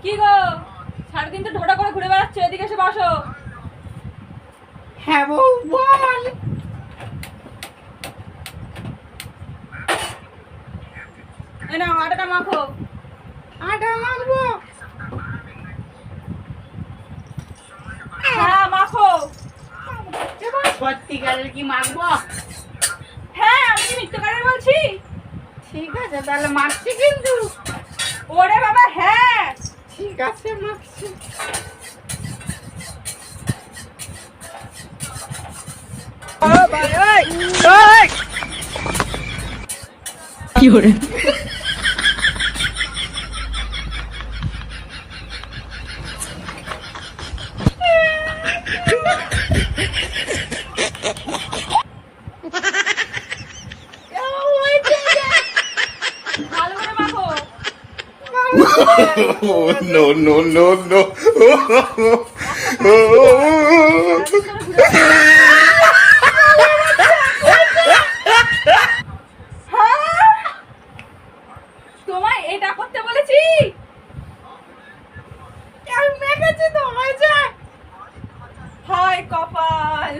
কি গো, সারাদিন তো ঢোটা করে ঘুরে বেড়াচ্ছো, এদিকে এসে বসো। হ্যাঁ বউ বল। এই নাও আটাটা মাখো। আটা মাখবো? হ্যাঁ মাখো। এবার সত্যিকারের কি মাখবো? হ্যাঁ, আমি কি মিথ্যে করে বলছি? ঠিক আছে তাহলে মাখছি কিন্তু। ওরে বাবা হ্যাঁ। ঠিক আছে মাখছি। কি করে? ভালো করে মাখো। Oh, no, no, no, no. তোমায় এটা করতে বলেছি? আমি মেখেছি তো হয়েছে। হায় কপাল।